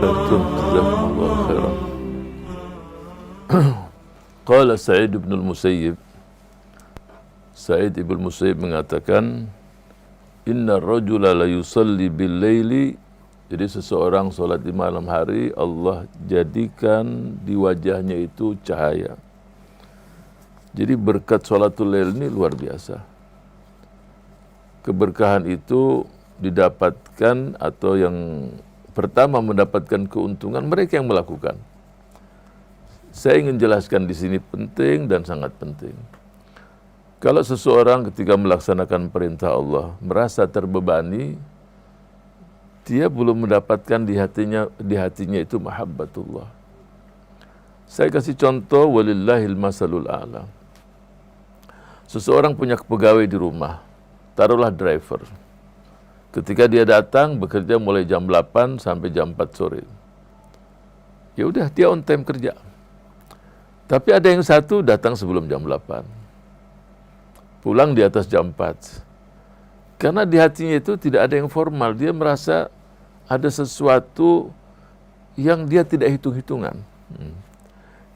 wabarakatuh. Jazakumullahu khairan. Qala Sa'id ibn al-Musayyib, Sa'id ibn al-Musayyib mengatakan, inna rajula la yusalli bil laili. Jadi seseorang solat di malam hari, Allah jadikan di wajahnya itu cahaya. Jadi berkat sholatul lail ini luar biasa. Keberkahan itu didapatkan atau yang pertama mendapatkan keuntungan mereka yang melakukan. Saya ingin jelaskan di sini penting dan sangat penting. Kalau seseorang ketika melaksanakan perintah Allah merasa terbebani, dia belum mendapatkan di hatinya itu mahabbatullah. Saya kasih contoh, walillahil masalul a'la. Seseorang punya pegawai di rumah, taruhlah driver. Ketika dia datang bekerja mulai jam 8 sampai jam 4 sore. Ya udah, dia on time kerja. Tapi ada yang satu datang sebelum jam 8. Pulang di atas jam 4. Karena di hatinya itu tidak ada yang formal. Dia merasa ada sesuatu yang dia tidak hitung-hitungan.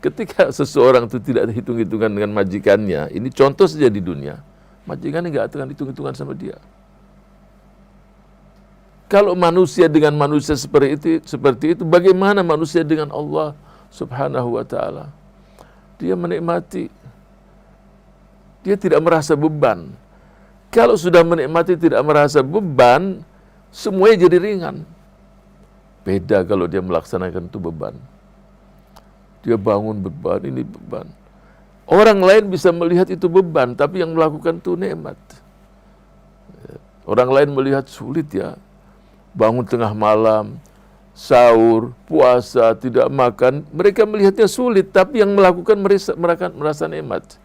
Ketika seseorang itu tidak hitung-hitungan dengan majikannya, ini contoh saja di dunia. Majikannya nggak akan hitung-hitungan sama dia. Kalau manusia dengan manusia seperti itu, bagaimana manusia dengan Allah Subhanahu wa ta'ala? Dia menikmati. Dia tidak merasa beban. Kalau sudah menikmati tidak merasa beban, semuanya jadi ringan. Beda kalau dia melaksanakan itu beban. Dia bangun beban, ini beban. Orang lain bisa melihat itu beban, tapi yang melakukan itu nikmat. Orang lain melihat sulit ya. Bangun tengah malam, sahur, puasa, tidak makan. Mereka melihatnya sulit, tapi yang melakukan merasa nikmat.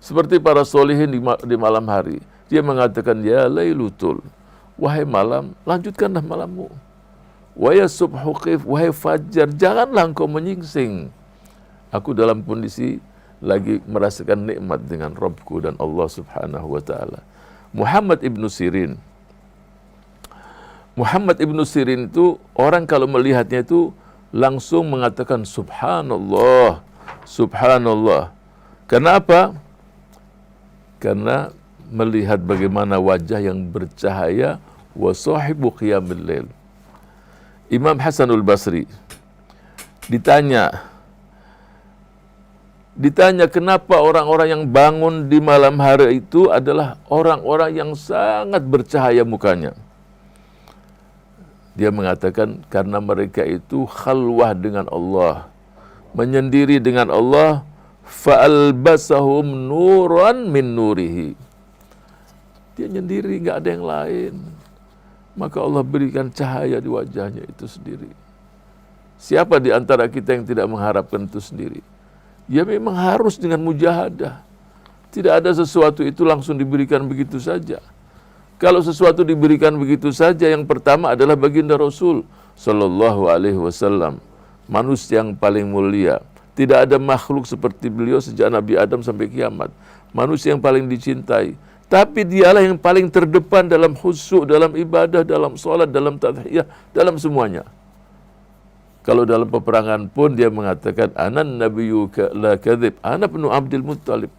Seperti para solihin di malam hari. Dia mengatakan, ya lailutul, wahai malam, lanjutkanlah malammu. Wa ya subhu qif, wahai fajar, janganlah engkau menyingsing. Aku dalam kondisi lagi merasakan nikmat dengan Rabbku dan Allah Subhanahu wa ta'ala. Muhammad ibnu Sirin itu orang kalau melihatnya itu langsung mengatakan subhanallah, subhanallah. Karena apa? Karena melihat bagaimana wajah yang bercahaya, wa sahibu qiyamil lail. Imam Hasanul Basri ditanya kenapa orang-orang yang bangun di malam hari itu adalah orang-orang yang sangat bercahaya mukanya. Dia mengatakan karena mereka itu khalwah dengan Allah, menyendiri dengan Allah, fa'albasahum nuran min nurihi. Dia nyendiri, nggak ada yang lain. Maka Allah berikan cahaya di wajahnya itu sendiri. Siapa di antara kita yang tidak mengharapkan itu sendiri? Ya memang harus dengan mujahadah. Tidak ada sesuatu itu langsung diberikan begitu saja. Kalau sesuatu diberikan begitu saja, yang pertama adalah baginda Rasul Sallallahu Alaihi Wasallam, manusia yang paling mulia. Tidak ada makhluk seperti beliau sejak Nabi Adam sampai kiamat. Manusia yang paling dicintai. Tapi dialah yang paling terdepan dalam khusyuk, dalam ibadah, dalam sholat, dalam tadhiyah, dalam semuanya. Kalau dalam peperangan pun dia mengatakan, Anan nabiyyu la kadzib, ana ibnu Abdul Muttalib.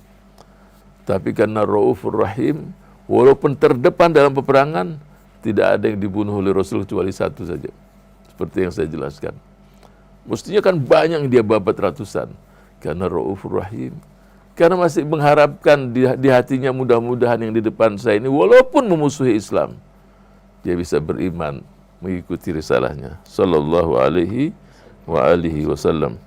Tapi karena Raufur Rahim, walaupun terdepan dalam peperangan, tidak ada yang dibunuh oleh Rasul kecuali satu saja. Seperti yang saya jelaskan. Mestinya kan banyak yang dia babat ratusan. Karena Raufur Rahim. Karena masih mengharapkan di hatinya mudah-mudahan yang di depan saya ini, walaupun memusuhi Islam, dia bisa beriman, mengikuti risalahnya. Sallallahu alaihi wa alihi wasallam.